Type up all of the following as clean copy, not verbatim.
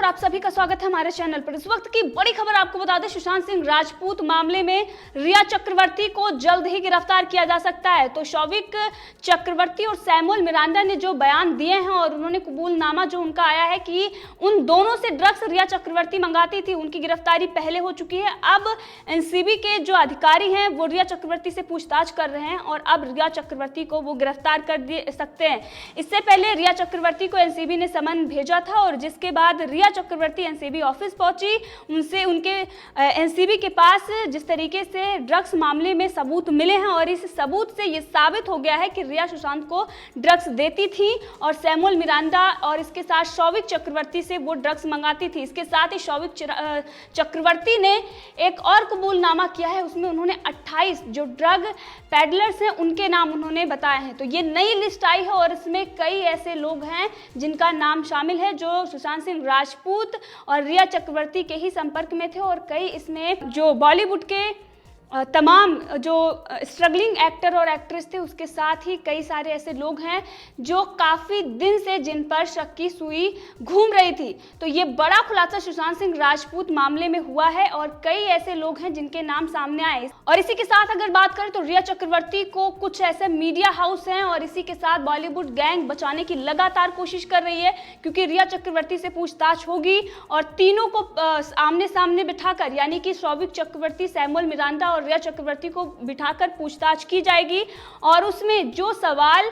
आप सभी का स्वागत है हमारे चैनल पर। इस वक्त की बड़ी खबर आपको बता दें, सुशांत सिंह राजपूत मामले में रिया चक्रवर्ती को जल्द ही गिरफ्तार किया जा सकता है। तो शौविक चक्रवर्ती और सैमुअल मिरांडा ने जो बयान दिए हैं और उन्होंने कबूलनामा जो उनका आया है कि उन दोनों से ड्रग्स रिया चक्रवर्ती मंगाती थी, उनकी गिरफ्तारी पहले हो चुकी है। अब एनसीबी के जो अधिकारी हैं वो रिया चक्रवर्ती से पूछताछ कर रहे हैं और अब रिया चक्रवर्ती को वो गिरफ्तार कर दे सकते हैं। इससे पहले रिया चक्रवर्ती को एनसीबी ने समन भेजा था और जिसके बाद रिया चक्रवर्ती एनसीबी ऑफिस पहुंची। उनसे उनके एनसीबी के पास जिस तरीके से ड्रग्स मामले में सबूत मिले हैं और इस सबूत से ये साबित हो गया है कि रिया सुशांत को ड्रग्स देती थी और सैमुअल मिरांडा और इसके साथ शौविक चक्रवर्ती से वो ड्रग्स मंगाती थी। इसके साथ ही शौविक चक्रवर्ती ने एक और कबूलनामा किया है, उसमें उन्होंने 28 जो ड्रग पैडलर्स हैं उनके नाम उन्होंने बताए हैं। तो ये नई लिस्ट आई है और इसमें कई ऐसे लोग हैं जिनका नाम शामिल है जो सुशांत सिंह राजपूत और रिया चक्रवर्ती के ही संपर्क में थे और कई इसमें जो बॉलीवुड के तमाम जो स्ट्रगलिंग एक्टर और एक्ट्रेस थे उसके साथ ही कई सारे ऐसे लोग हैं जो काफ़ी दिन से जिन पर शक की सुई घूम रही थी। तो ये बड़ा खुलासा सुशांत सिंह राजपूत मामले में हुआ है और कई ऐसे लोग हैं जिनके नाम सामने आए। और इसी के साथ अगर बात करें तो रिया चक्रवर्ती को कुछ ऐसे मीडिया हाउस हैं और इसी के साथ बॉलीवुड गैंग बचाने की लगातार कोशिश कर रही है, क्योंकि रिया चक्रवर्ती से पूछताछ होगी और तीनों को आमने सामने बिठाकर, यानी कि शौविक चक्रवर्ती, सैमुअल मिरांडा और रिया चक्रवर्ती को बिठाकर पूछताछ की जाएगी और उसमें जो सवाल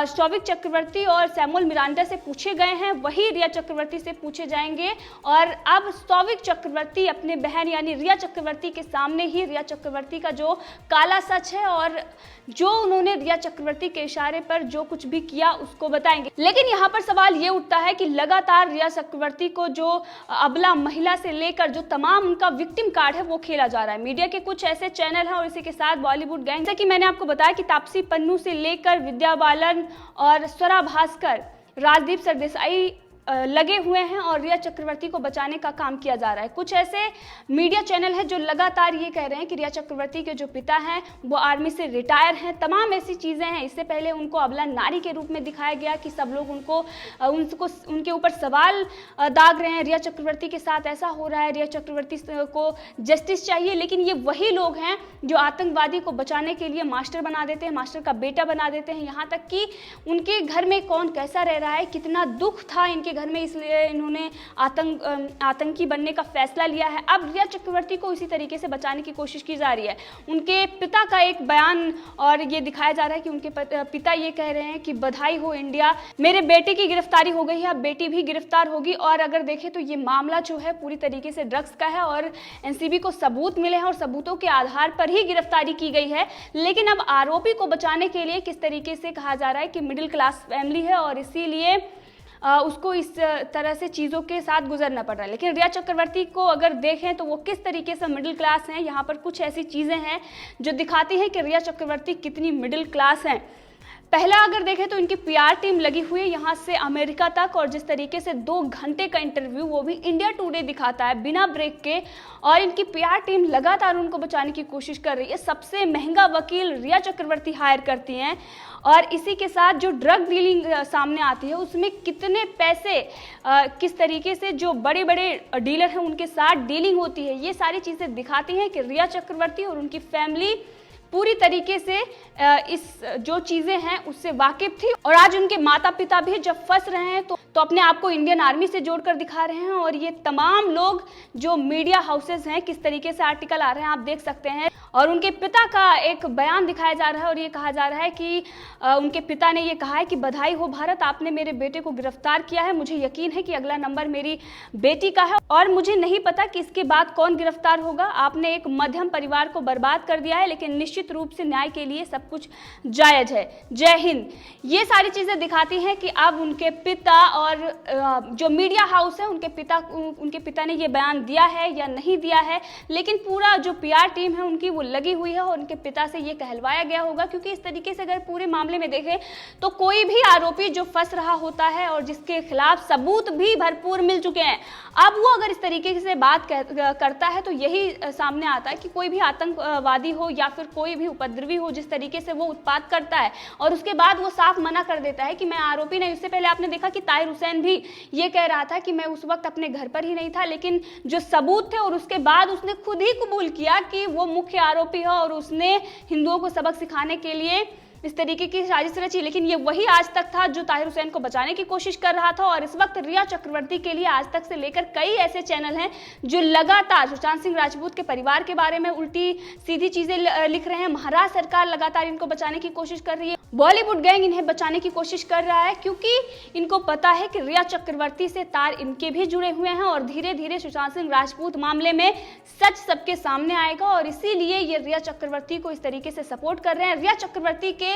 शौविक चक्रवर्ती और सैमुअल मिरांडा से पूछे गए हैं वही रिया चक्रवर्ती से पूछे जाएंगे। और अब शौविक चक्रवर्ती अपने बहन यानी रिया चक्रवर्ती के सामने ही रिया चक्रवर्ती का जो काला सच है और जो उन्होंने रिया चक्रवर्ती के इशारे पर जो कुछ भी किया उसको बताएंगे। लेकिन यहाँ पर सवाल ये उठता है कि लगातार रिया चक्रवर्ती को जो अबला महिला से लेकर जो तमाम उनका विक्टिम कार्ड है वो खेला जा रहा है। मीडिया के कुछ ऐसे चैनल है और इसी के साथ बॉलीवुड गैंग, जैसे कि मैंने आपको बताया कि तापसी पन्नू से लेकर विद्या बालन और स्वरा भास्कर, राजदीप सरदेसाई लगे हुए हैं और रिया चक्रवर्ती को बचाने का काम किया जा रहा है। कुछ ऐसे मीडिया चैनल हैं जो लगातार ये कह रहे हैं कि रिया चक्रवर्ती के जो पिता हैं वो आर्मी से रिटायर हैं। तमाम ऐसी चीज़ें हैं। इससे पहले उनको अबला नारी के रूप में दिखाया गया कि सब लोग उनको उनके ऊपर सवाल दाग रहे हैं, रिया चक्रवर्ती के साथ ऐसा हो रहा है, रिया चक्रवर्ती को जस्टिस चाहिए। लेकिन ये वही लोग हैं जो आतंकवादी को बचाने के लिए मास्टर बना देते हैं, मास्टर का बेटा बना देते हैं, यहाँ तक कि उनके घर में कौन कैसा रह रहा है, कितना दुख था इनके घर में, इसलिए इन्होंने आतंकी बनने का फैसला लिया है। अब रिया चक्रवर्ती को इसी तरीके से बचाने की कोशिश की जा रही है। उनके पिता का एक बयान और ये दिखाया जा रहा है कि उनके पिता ये कह रहे हैं कि बधाई हो इंडिया, मेरे बेटे की गिरफ्तारी हो गई है, अब बेटी भी गिरफ्तार होगी। और अगर देखें तो ये मामला जो है पूरी तरीके से ड्रग्स का है और एनसीबी को सबूत मिले हैं और सबूतों के आधार पर ही गिरफ्तारी की गई है। लेकिन अब आरोपी को बचाने के लिए किस तरीके से कहा जा रहा है कि मिडिल क्लास फैमिली है और इसीलिए उसको इस तरह से चीज़ों के साथ गुजरना पड़ रहा है। लेकिन रिया चक्रवर्ती को अगर देखें तो वो किस तरीके से मिडिल क्लास हैं, यहाँ पर कुछ ऐसी चीज़ें हैं जो दिखाती हैं कि रिया चक्रवर्ती कितनी मिडिल क्लास हैं। पहला अगर देखें तो इनकी पीआर टीम लगी हुई है यहाँ से अमेरिका तक और जिस तरीके से 2 घंटे का इंटरव्यू वो भी इंडिया टुडे दिखाता है बिना ब्रेक के, और इनकी पीआर टीम लगातार उनको बचाने की कोशिश कर रही है। सबसे महंगा वकील रिया चक्रवर्ती हायर करती हैं और इसी के साथ जो ड्रग डीलिंग सामने आती है उसमें कितने पैसे किस तरीके से जो बड़े बड़े डीलर हैं उनके साथ डीलिंग होती है, ये सारी चीज़ें दिखाती हैं कि रिया चक्रवर्ती और उनकी फैमिली पूरी तरीके से इस जो चीज़ें हैं उससे वाकिफ थी। और आज उनके माता पिता भी जब फंस रहे हैं तो अपने आप को इंडियन आर्मी से जोड़कर दिखा रहे हैं। और ये तमाम लोग जो मीडिया हाउसेस हैं किस तरीके से आर्टिकल आ रहे हैं आप देख सकते हैं। और उनके पिता का एक बयान दिखाया जा रहा है और ये कहा जा रहा है कि उनके पिता ने ये कहा है कि बधाई हो भारत, आपने मेरे बेटे को गिरफ्तार किया है। मुझे यकीन है कि अगला नंबर मेरी बेटी का है और मुझे नहीं पता कि इसके बाद कौन गिरफ्तार होगा। आपने एक मध्यम परिवार को बर्बाद कर दिया है, लेकिन निश्चित रूप से न्याय के लिए सब कुछ जायज है। जय हिंद। ये सारी चीज़ें दिखाती हैं कि अब उनके पिता और जो मीडिया हाउस है उनके पिता ने ये बयान दिया है या नहीं दिया है, लेकिन पूरा जो पीआर टीम है उनकी वो लगी हुई है और उनके पिता से ये कहलवाया गया होगा, क्योंकि इस तरीके से अगर पूरे मामले में देखें तो कोई भी आरोपी जो फंस रहा होता है और जिसके खिलाफ सबूत भी भरपूर मिल चुके हैं, अब वो अगर इस तरीके से बात करता है तो यही सामने आता है कि कोई भी आतंकवादी हो या फिर कोई भी उपद्रवी हो, जिस तरीके से वो उत्पात करता है और उसके बाद वो साफ मना कर देता है कि मैं आरोपी नहीं। उससे पहले आपने देखा कि ताहिर हुसैन भी ये कह रहा था कि मैं उस वक्त अपने घर पर ही नहीं था, लेकिन जो सबूत थे, और उसके बाद उसने खुद ही कबूल किया कि वो मुख्य आरोपी है और उसने हिंदुओं को सबक सिखाने के लिए इस तरीके की साजिश रची। लेकिन ये वही आज तक था जो ताहिर हुसैन को बचाने की कोशिश कर रहा था। और इस वक्त रिया चक्रवर्ती के लिए आज तक से लेकर कई ऐसे चैनल हैं जो लगातार सुशांत सिंह राजपूत के परिवार के बारे में उल्टी सीधी चीजें लिख रहे हैं। महाराष्ट्र सरकार लगातार इनको बचाने की कोशिश कर रही है, बॉलीवुड गैंग इन्हें बचाने की कोशिश कर रहा है, क्योंकि इनको पता है कि रिया चक्रवर्ती से तार इनके भी जुड़े हुए हैं और धीरे धीरे सुशांत सिंह राजपूत मामले में सच सबके सामने आएगा। और इसीलिए ये रिया चक्रवर्ती को इस तरीके से सपोर्ट कर रहे हैं। रिया चक्रवर्ती के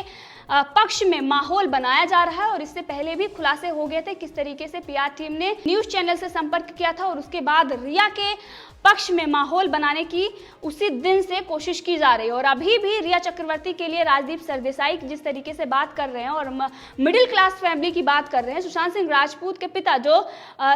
पक्ष में माहौल बनाया जा रहा है और इससे पहले भी खुलासे हो गए थे किस तरीके से पीआर टीम ने न्यूज चैनल से संपर्क किया था और उसके बाद रिया के पक्ष में माहौल बनाने की उसी दिन से कोशिश की जा रही है। और अभी भी रिया चक्रवर्ती के लिए राजदीप सरदेसाई जिस तरीके से बात कर रहे हैं और मिडिल क्लास फैमिली की बात कर रहे हैं, सुशांत सिंह राजपूत के पिता जो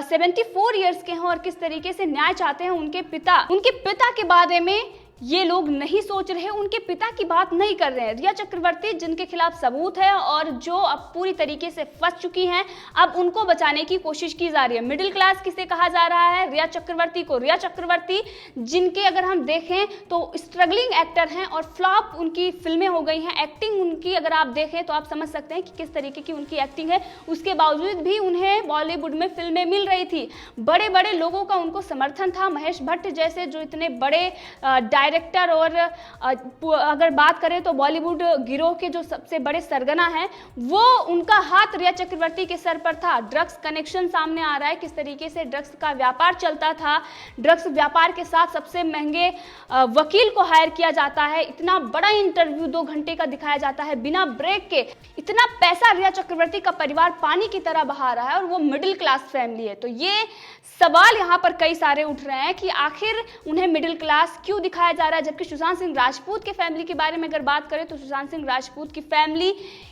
74 इयर्स के हैं और किस तरीके से न्याय चाहते हैं, उनके पिता के बारे में ये लोग नहीं सोच रहे, उनके पिता की बात नहीं कर रहे हैं। रिया चक्रवर्ती जिनके खिलाफ सबूत है और जो अब पूरी तरीके से फंस चुकी हैं, अब उनको बचाने की कोशिश की जा रही है। मिडिल क्लास किसे कहा जा रहा है? रिया चक्रवर्ती को। रिया चक्रवर्ती जिनके अगर हम देखें तो स्ट्रगलिंग एक्टर हैं और फ्लॉप उनकी फिल्में हो गई हैं। एक्टिंग उनकी अगर आप देखें तो आप समझ सकते हैं कि किस तरीके की उनकी एक्टिंग है। उसके बावजूद भी उन्हें बॉलीवुड में फिल्में मिल रही थी, बड़े बड़े लोगों का उनको समर्थन था। महेश भट्ट जैसे जो इतने बड़े डायरेक्टर, और अगर बात करें तो बॉलीवुड गिरोह के जो सबसे बड़े सरगना हैं, वो उनका हाथ रिया चक्रवर्ती के सर पर था। ड्रग्स कनेक्शन सामने आ रहा है, किस तरीके से ड्रग्स का व्यापार चलता था। ड्रग्स व्यापार के साथ सबसे महंगे वकील को हायर किया जाता है। इतना बड़ा इंटरव्यू 2 घंटे का दिखाया जाता है बिना ब्रेक के। इतना पैसा रिया चक्रवर्ती का परिवार पानी की तरह बहा रहा है और वो मिडिल क्लास फैमिली है। तो ये सवाल यहाँ पर कई सारे उठ रहे हैं कि आखिर उन्हें मिडिल क्लास क्यों दिखाया जा रहा है, जबकि सुशांत सिंह राजपूत के फैमिली के बारे में अगर बात करें तो सुशांत सिंह राजपूत की फैमिली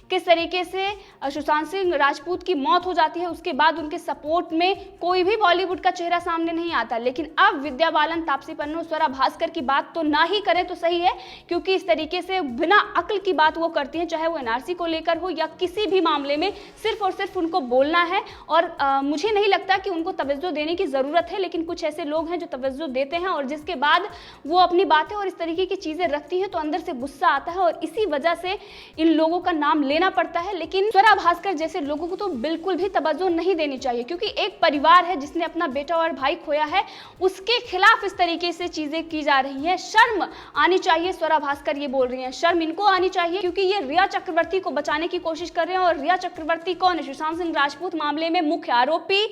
किस तरीके से सुशांत सिंह राजपूत की मौत हो जाती है, उसके बाद उनके सपोर्ट में कोई भी बॉलीवुड का चेहरा सामने नहीं आता। लेकिन अब विद्या बालन, तापसी पन्नू, स्वरा भास्कर की बात तो ना ही करें तो सही है, क्योंकि इस तरीके से बिना अक्ल की बात वो करती हैं, चाहे वो एनआरसी को लेकर हो या किसी भी मामले में। सिर्फ और सिर्फ उनको बोलना है और मुझे नहीं लगता कि उनको तवज्जो देने की जरूरत है, लेकिन कुछ ऐसे लोग हैं जो तवज्जो देते हैं और जिसके बाद वो अपनी बातें और इस तरीके की चीजें रखती हैं तो अंदर से गुस्सा आता है और इसी वजह से इन लोगों का नाम लेना पड़ता है। लेकिन स्वरा भास्कर जैसे लोगों को तो बिल्कुल भी तवज्जो नहीं देनी चाहिए, क्योंकि एक परिवार है जिसने अपना बेटा और भाई खोया है, उसके खिलाफ इस तरीके से चीजें की जा रही है। शर्म आनी चाहिए। स्वरा भास्कर ये बोल रही हैं, शर्म इनको आनी चाहिए, क्योंकि ये रिया चक्रवर्ती को बचाने की कोशिश कर रहे हैं। और रिया चक्रवर्ती कौन है? सुशांत सिंह राजपूत मामले में मुख्य आरोपी,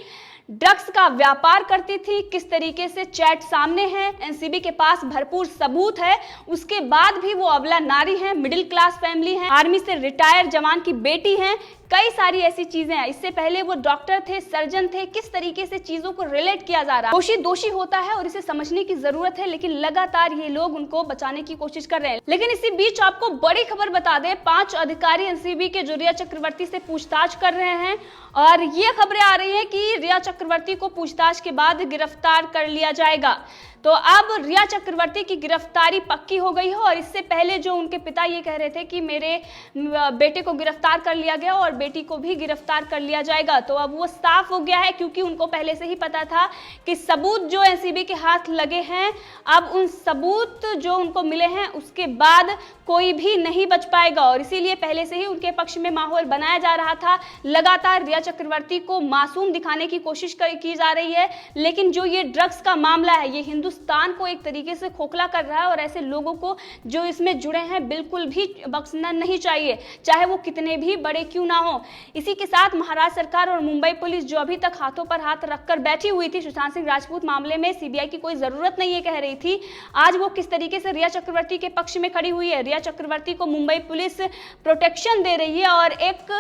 ड्रग्स का व्यापार करती थी, किस तरीके से चैट सामने है, एनसीबी के पास भरपूर सबूत है, उसके बाद भी वो अबला नारी है, मिडिल क्लास फैमिली है, आर्मी से रिटायर जवान की बेटी है, कई सारी ऐसी चीजें हैं। इससे पहले वो डॉक्टर थे, सर्जन थे, किस तरीके से चीजों को रिलेट किया जा रहा है। दोषी दोषी होता है और इसे समझने की जरूरत है, लेकिन लगातार ये लोग उनको बचाने की कोशिश कर रहे हैं। लेकिन इसी बीच आपको बड़ी खबर बता दें, 5 अधिकारी एनसीबी के जो रिया चक्रवर्ती से पूछताछ कर रहे हैं और ये खबरें आ रही हैं कि रिया चक्रवर्ती को पूछताछ के बाद गिरफ्तार कर लिया जाएगा। तो अब रिया चक्रवर्ती की गिरफ्तारी पक्की हो गई है और इससे पहले जो उनके पिता ये कह रहे थे कि मेरे बेटे को गिरफ्तार कर लिया गया और बेटी को भी गिरफ्तार कर लिया जाएगा, तो अब वो साफ हो गया है, क्योंकि उनको पहले से ही पता था कि सबूत जो एनसीबी के हाथ लगे हैं, अब उन सबूत जो उनको मिले हैं उसके बाद कोई भी नहीं बच पाएगा। और इसीलिए पहले से ही उनके पक्ष में माहौल बनाया जा रहा था। लगातार रिया चक्रवर्ती को मासूम दिखाने की कोशिश की जा रही है, लेकिन जो ये ड्रग्स का मामला है, ये हिंदुस्तान को एक तरीके से खोखला कर रहा है और ऐसे लोगों को जो इसमें जुड़े हैं बिल्कुल भी बख्शना नहीं चाहिए, चाहे वो कितने भी बड़े क्यों ना हो। इसी के साथ महाराष्ट्र सरकार और मुंबई पुलिस जो अभी तक हाथों पर हाथ रखकर बैठी हुई थी सुशांत सिंह राजपूत मामले में, सीबीआई की कोई जरूरत नहीं है कह रही थी, आज वो किस तरीके से रिया चक्रवर्ती के पक्ष में खड़ी हुई है। रिया चक्रवर्ती को मुंबई पुलिस प्रोटेक्शन दे रही है और एक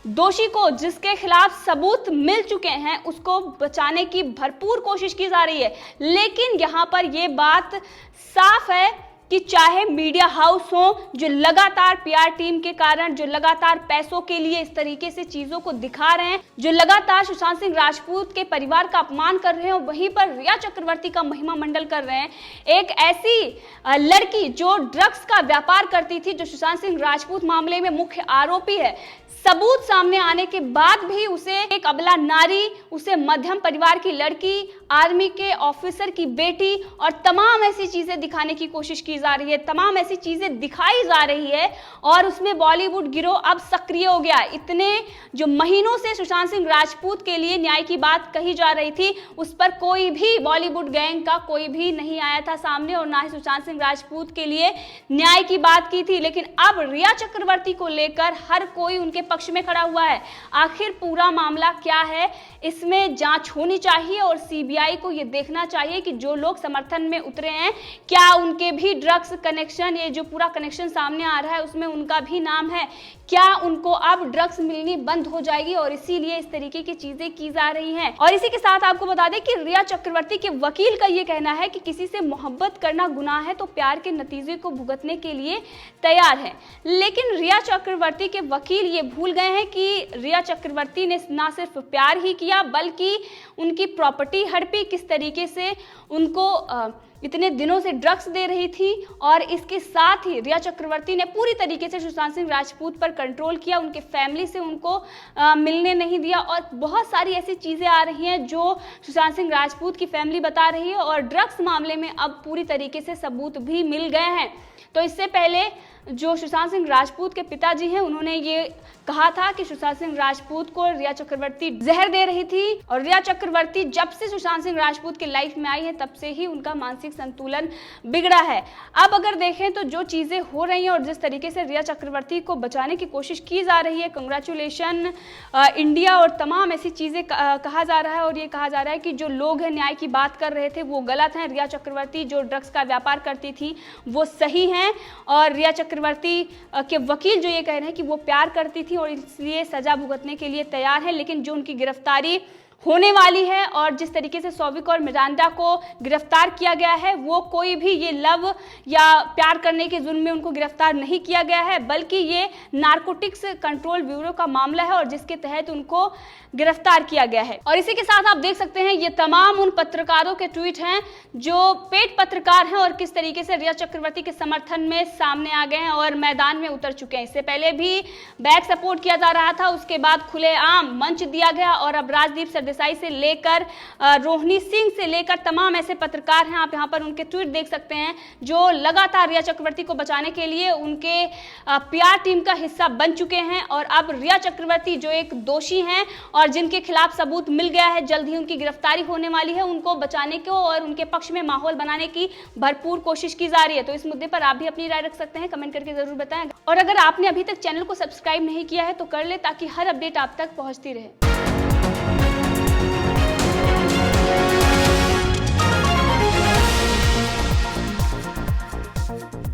दोषी को जिसके खिलाफ सबूत मिल चुके हैं उसको बचाने की भरपूर कोशिश की जा रही है। लेकिन यहाँ पर यह बात साफ है कि चाहे मीडिया हाउस हो जो लगातार पीआर टीम के कारण, जो लगातार पैसों के लिए इस तरीके से चीजों को दिखा रहे हैं, जो लगातार सुशांत सिंह राजपूत के परिवार का अपमान कर रहे हैं, वहीं पर रिया चक्रवर्ती का महिमा मंडल कर रहे हैं। एक ऐसी लड़की जो ड्रग्स का व्यापार करती थी, जो सुशांत सिंह राजपूत मामले में मुख्य आरोपी है, सबूत सामने आने के बाद भी उसे एक अबला नारी, उसे मध्यम परिवार की लड़की, आर्मी के ऑफिसर की बेटी और तमाम ऐसी चीजें दिखाने की कोशिश की जा रही है, तमाम ऐसी चीजें दिखाई जा रही है और उसमें बॉलीवुड गिरोह अब सक्रिय हो गया। इतने जो महीनों से सुशांत सिंह राजपूत के लिए न्याय की बात कही जा रही थी, उस पर कोई भी बॉलीवुड गैंग का कोई भी नहीं आया था सामने और ना ही सुशांत सिंह राजपूत के लिए न्याय की बात की थी। लेकिन अब रिया चक्रवर्ती को लेकर हर कोई उनके पक्ष में खड़ा हुआ है। आखिर पूरा मामला क्या है, इसमें जांच होनी चाहिए और सीबीआई को यह देखना चाहिए कि जो लोग समर्थन में उतरे हैं, क्या उनके भी ड्रग्स कनेक्शन, ये जो पूरा कनेक्शन सामने आ रहा है उसमें उनका भी नाम है, क्या उनको अब ड्रग्स मिलनी बंद हो जाएगी और इसीलिए इस तरीके की चीजें की जा रही हैं। और इसी के साथ आपको बता दें कि रिया चक्रवर्ती के वकील का यह कहना है कि किसी से मोहब्बत करना गुनाह है तो प्यार के नतीजे को भुगतने के लिए तैयार है। लेकिन रिया चक्रवर्ती के वकील ये भूल गए हैं कि रिया चक्रवर्ती ने ना सिर्फ प्यार ही किया बल्कि उनकी प्रॉपर्टी हड़पी, किस तरीके से उनको इतने दिनों से ड्रग्स दे रही थी और इसके साथ ही रिया चक्रवर्ती ने पूरी तरीके से सुशांत सिंह राजपूत पर कंट्रोल किया, उनके फैमिली से उनको मिलने नहीं दिया और बहुत सारी ऐसी चीज़ें आ रही हैं जो सुशांत सिंह राजपूत की फैमिली बता रही है और ड्रग्स मामले में अब पूरी तरीके से सबूत भी मिल गए हैं। तो इससे पहले जो सुशांत सिंह राजपूत के पिताजी हैं, उन्होंने ये कहा था कि सुशांत सिंह राजपूत को रिया चक्रवर्ती जहर दे रही थी और रिया चक्रवर्ती जब से सुशांत सिंह राजपूत की लाइफ में आई है तब से ही उनका मानसिक संतुलन बिगड़ा है। अब अगर देखें तो जो चीजें हो रही हैं और जिस तरीके से रिया चक्रवर्ती को बचाने की कोशिश की जा रही है, कंग्रेचुलेशन इंडिया और तमाम ऐसी चीजें कहा जा रहा है और ये कहा जा रहा है कि जो लोग हैं न्याय की बात कर रहे थे वो गलत हैं। रिया चक्रवर्ती जो ड्रग्स का व्यापार करती थी वो सही हैं और रिया चक्रवर्ती के वकील जो ये कह रहे हैं कि वो प्यार करती थी और इसलिए सजा भुगतने के लिए तैयार है। लेकिन जो उनकी गिरफ्तारी होने वाली है और जिस तरीके से सौविक और मिरांडा को गिरफ्तार किया गया है, वो कोई भी ये लव या प्यार करने के जुर्म में उनको गिरफ्तार नहीं किया गया है, बल्कि ये नारकोटिक्स कंट्रोल ब्यूरो का मामला है और जिसके तहत उनको गिरफ्तार किया गया है। और इसी के साथ आप देख सकते हैं ये तमाम उन पत्रकारों के ट्वीट हैं जो पेड पत्रकार हैं और किस तरीके से रिया चक्रवर्ती के समर्थन में सामने आ गए हैं और मैदान में उतर चुके हैं। इससे पहले भी बैक सपोर्ट किया जा रहा था, उसके बाद खुलेआम मंच दिया गया और अब राजदीप सरदेसाई से लेकर रोहिणी सिंह से लेकर तमाम ऐसे पत्रकार हैं, आप यहाँ पर उनके ट्वीट देख सकते हैं, जो लगातार रिया चक्रवर्ती को बचाने के लिए उनके पीआर टीम का हिस्सा बन चुके हैं। और अब रिया चक्रवर्ती जो एक दोषी हैं और जिनके खिलाफ सबूत मिल गया है, जल्द ही उनकी गिरफ्तारी होने वाली है, उनको बचाने को और उनके पक्ष में माहौल बनाने की भरपूर कोशिश की जा रही है। तो इस मुद्दे पर आप भी अपनी राय रख सकते हैं, कमेंट करके जरूर बताएं। और अगर आपने अभी तक चैनल को सब्सक्राइब नहीं किया है तो कर ले ताकि हर अपडेट आप तक पहुंचती रहे।